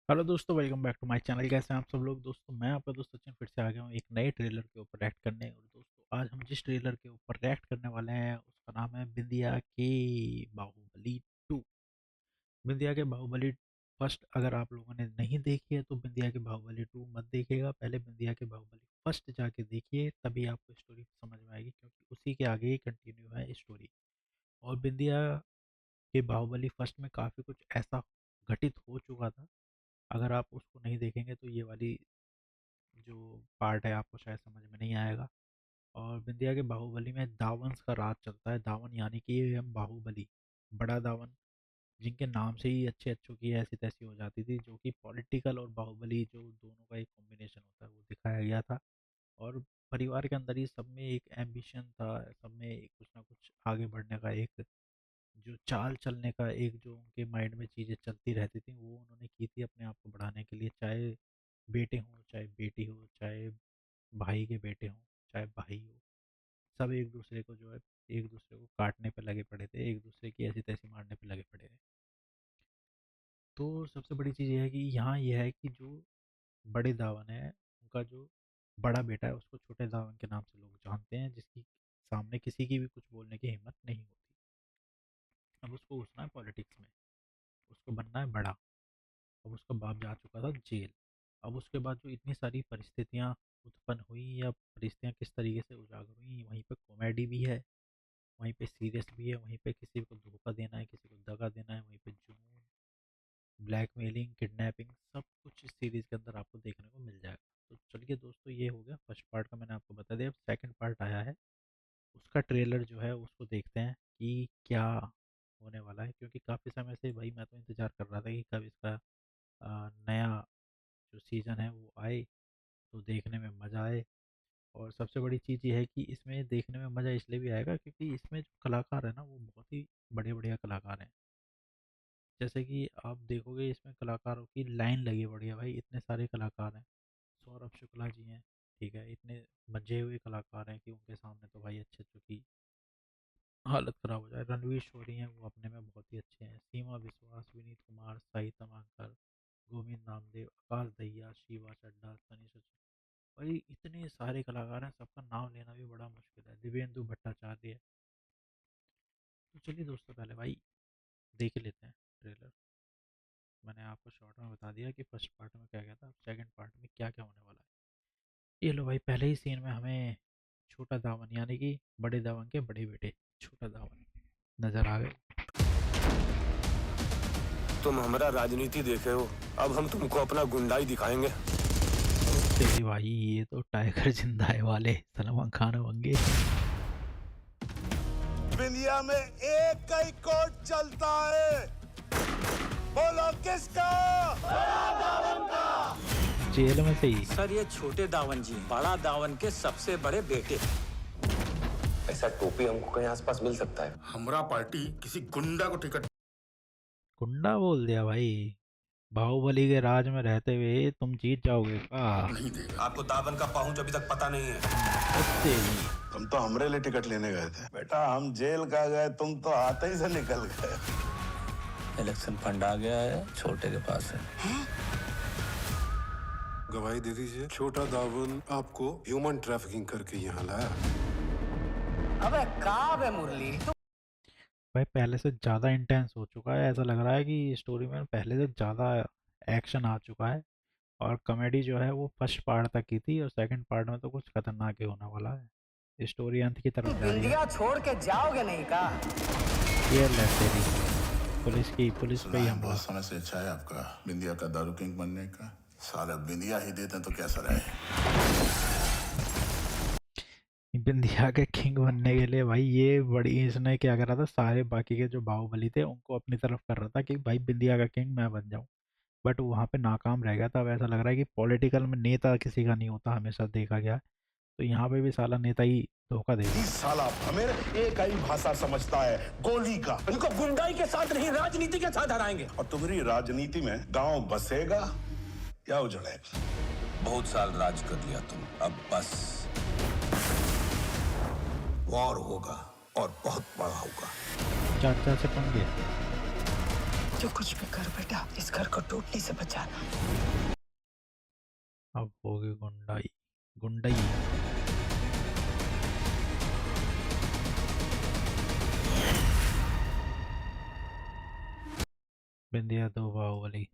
Hello दोस्तों, welcome back to my channel. कैसे हैं आप सब लोग? दोस्तों, मैं आपका दोस्त सचिन फिर से आ गया हूँ एक नए ट्रेलर के ऊपर रिएक्ट करने। और दोस्तों, आज हम जिस ट्रेलर के ऊपर रिएक्ट करने वाले हैं उसका नाम है बिंदिया के बाहुबली 2। बिंदिया के बाहुबली फर्स्ट अगर आप लोगों ने नहीं देखी है तो बिंदिया के बाहुबली 2 मत देखिएगा, पहले बिंदिया के बाहुबली फर्स्ट जाके देखिए, तभी आपको स्टोरी समझ में आएगी, क्योंकि उसी के आगे ही कंटिन्यू है स्टोरी। और बिंदिया के बाहुबली फर्स्ट में काफ़ी कुछ ऐसा घटित हो चुका था, अगर आप उसको नहीं देखेंगे तो ये वाली जो पार्ट है आपको शायद समझ में नहीं आएगा। और बिंदिया के बाहुबली में दावंस का राज चलता है। दावन यानी कि ये हम बाहुबली, बड़ा दावन, जिनके नाम से ही अच्छे अच्छों की ऐसी तैसी हो जाती थी, जो कि पॉलिटिकल और बाहुबली जो दोनों का एक कॉम्बिनेशन होता है वो दिखाया गया था। और परिवार के अंदर ही सब में एक एम्बिशन था, सब में कुछ ना कुछ आगे बढ़ने का एक जो चाल चलने का एक जो उनके माइंड में चीज़ें चलती रहती थी, वो उन्होंने की थी अपने आप को बढ़ाने के लिए। चाहे बेटे हों, चाहे बेटी हो, चाहे भाई के बेटे हों, चाहे भाई हो, सब एक दूसरे को जो है एक दूसरे को काटने पे लगे पड़े थे, एक दूसरे की ऐसी तैसी मारने पे लगे पड़े थे। तो सबसे बड़ी चीज़ ये है कि यहाँ ये है कि जो बड़े दावन है, उनका जो बड़ा बेटा है उसको छोटे दावन के नाम से लोग जानते हैं, जिसकी सामने किसी की भी कुछ बोलने की हिम्मत नहीं होती। अब उसको घुसना है पॉलिटिक्स में, उसको बनना है बड़ा। अब उसका बाप जा चुका था जेल। अब उसके बाद जो इतनी सारी परिस्थितियाँ उत्पन्न हुई, या परिस्थितियाँ किस तरीके से उजागर हुई, वहीं पे कॉमेडी भी है, वहीं पे सीरियस भी है, वहीं पे किसी को धोखा देना है, किसी को दगा देना है, वहीं पे जुनून, ब्लैकमेलिंग, किडनैपिंग, सब कुछ इस सीरीज़ के अंदर आपको देखने को मिल जाएगा। तो चलिए दोस्तों, ये हो गया फर्स्ट पार्ट का, मैंने आपको बता दिया। अब सेकंड पार्ट आया है, उसका ट्रेलर जो है उसको देखते हैं कि क्या होने वाला है, क्योंकि काफ़ी समय से भाई मैं तो इंतज़ार कर रहा था कि कब इसका नया जो सीज़न है वो आए, तो देखने में मज़ा आए। और सबसे बड़ी चीज़ ये है कि इसमें देखने में मज़ा इसलिए भी आएगा क्योंकि इसमें जो कलाकार है ना वो बहुत ही बढ़िया बढ़िया कलाकार हैं। जैसे कि आप देखोगे इसमें कलाकारों की लाइन लगी बढ़िया, भाई इतने सारे कलाकार हैं। सौरभ शुक्ला जी हैं, ठीक है, इतने मजे हुए कलाकार हैं कि उनके सामने तो भाई अच्छे अच्छों की हालत ख़राब हो जाए। रणवीर शोरी हैं, वो अपने में बहुत ही अच्छे हैं। सीमा विश्वास, विनीत कुमार, साई तमांकर, गोविंद नामदेव, आकाश दहिया, शिवा चड्ढा, सनी सचिन, भाई इतने सारे कलाकार हैं, सबका नाम लेना भी बड़ा मुश्किल है। दिव्येंदु भट्टाचार्य। तो चलिए दोस्तों, पहले भाई देख ही लेते हैं ट्रेलर। मैंने आपको शॉर्ट में बता दिया कि फर्स्ट पार्ट में क्या क्या था, अब सेकंड पार्ट में क्या क्या होने वाला है। ये लो भाई, पहले ही सीन में हमें छोटा दावन यानी कि बड़े दावन के बड़े बेटे छोटा दावन नजर आ गए। तुम हमारा राजनीति देखे हो, अब हम तुमको अपना गुंडाई दिखाएंगे। तेरी भाई, ये तो टाइगर जिंदा है वाले सलमान खान होंगे। दुनिया में एक ही कोड चलता है, बोलो किसका? जेल में से ही। सर, ये छोटे दावन जी बड़ा दावन के सबसे बड़े बेटे। ऐसा टोपी हमको कहीं आसपास मिल सकता है? हमरा पार्टी किसी गुंडा को टिकट गुंडा बोल दिया भाई? बाहुबली के राज में रहते हुए तुम जीत जाओगे का? नहीं देगा। आपको दावन का पाहुन अभी तक पता नहीं है। तेरी। तुम तो हमरे लिए टिकट लेने गए थे बेटा, हम जेल का गए, तुम तो आते ही से निकल गए। इलेक्शन फंड आ गया है, छोटे के पास है। गवाही दे दीजिए, छोटा दावन आपको ह्यूमन ट्रैफिकिंग करके यहाँ लाया। अबे कहाँ है मुरली? भाई पहले से ज़्यादा इंटेंस हो चुका है, ऐसा लग रहा है कि स्टोरी में पहले से ज़्यादा एक्शन आ चुका है। और कॉमेडी जो है वो फर्स्ट पार्ट तक की थी, और सेकंड पार्ट में तो कुछ खतरनाक ही होने वाला है। स्टोरी अंत की तरफ जा रही है। इंडिया छोड़ के जाओगे नहीं का? ये ले तेरी, पुलिस पे ही हमला। बहुत समय से इच्छा है आपका बिंदिया का दारू किंग बनने का। सारा बिंदिया ही देते तो कैसा रहे। बिंदिया के किंग बनने के लिए भाई ये बड़ी, इसने क्या करा था, सारे बाकी के जो बाहुबली थे उनको अपनी तरफ कर रहा था कि भाई बिंदिया का किंग मैं बन जाऊं। बट वहाँ पे नाकाम रह गया था। अब ऐसा लग रहा है कि पॉलिटिकल में नेता किसी का नहीं होता, हमेशा देखा गया है। तो यहाँ पे भी साला नेता ही धोखा दे दिया। साला हमें एक ही भाषा समझता है, गोली का। उनको गुंडाई के साथ नहीं, राजनीति के साथ हराएंगे। और तुम्हारी राजनीति में गांव बसेगा या उजड़ेगा? बहुत साल राज कर लिया तुम, अब बस वॉर होगा और बहुत बड़ा होगा। चाचा से पंगे। जो कुछ भी कर बेटा, इस घर को टूटने से बचाना। अब होगी गुंडाई गुंडई। बिंदिया दो बाहुबली।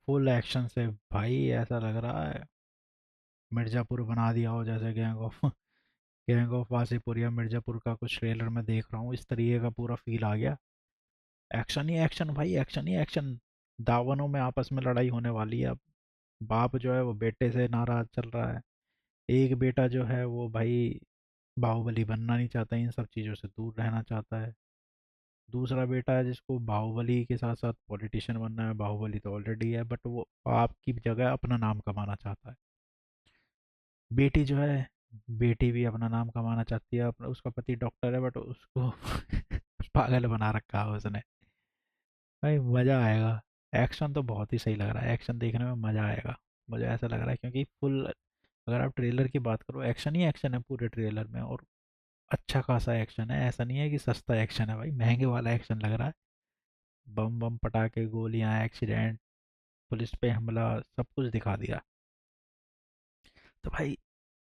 फुल एक्शन से भाई, ऐसा लग रहा है मिर्जापुर बना दिया हो, जैसे गैंग ऑफ वासेपुर या मिर्जापुर का कुछ ट्रेलर में देख रहा हूँ, इस तरीके का पूरा फील आ गया। एक्शन ही एक्शन भाई, एक्शन ही एक्शन। दावनों में आपस में लड़ाई होने वाली है अब। बाप जो है वो बेटे से नाराज चल रहा है। एक बेटा जो है वो भाई बाहुबली बनना नहीं चाहता, इन सब चीज़ों से दूर रहना चाहता है। दूसरा बेटा है जिसको बाहुबली के साथ साथ पॉलिटिशियन बनना है, बाहुबली तो ऑलरेडी है, बट वो आपकी जगह अपना नाम कमाना चाहता है। बेटी जो है, बेटी भी अपना नाम कमाना चाहती है, अपना उसका पति डॉक्टर है बट उसको पागल बना रखा है उसने। भाई मज़ा आएगा। एक्शन तो बहुत ही सही लग रहा है, एक्शन देखने में मज़ा आएगा। मुझे ऐसा लग रहा है क्योंकि फुल, अगर आप ट्रेलर की बात करो, एक्शन ही एक्शन है पूरे ट्रेलर में, और अच्छा खासा एक्शन है। ऐसा नहीं है कि सस्ता एक्शन है भाई, महंगे वाला एक्शन लग रहा है। बम बम पटाखे, गोलियां, एक्सीडेंट, पुलिस पे हमला, सब कुछ दिखा दिया। तो भाई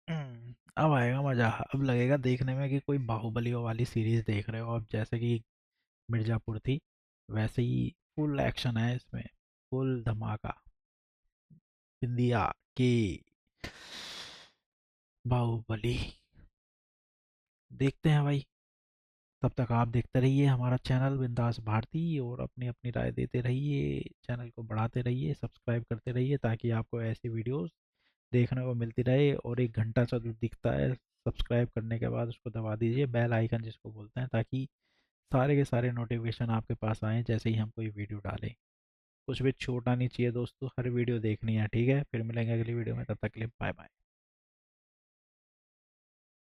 अब आएगा मज़ा। अब लगेगा देखने में कि कोई बाहुबली वाली सीरीज देख रहे हो अब, जैसे कि मिर्ज़ापुर थी वैसे ही फुल एक्शन है इसमें, फुल धमाका। बिंदिया की बाहुबली। देखते हैं भाई। तब तक आप देखते रहिए हमारा चैनल बिंदास भारती, और अपनी अपनी राय देते रहिए, चैनल को बढ़ाते रहिए, सब्सक्राइब करते रहिए, ताकि आपको ऐसी वीडियोस देखने को मिलती रहे। और एक घंटा सा जो दिखता है सब्सक्राइब करने के बाद, उसको दबा दीजिए, बेल आइकन जिसको बोलते हैं, ताकि सारे के सारे नोटिफिकेशन आपके पास आएँ जैसे ही हम कोई वीडियो डालें। कुछ भी छूटना नहीं चाहिए दोस्तों, हर वीडियो देखनी है, ठीक है? फिर मिलेंगे अगली वीडियो में, तब तक के लिए बाय बाय।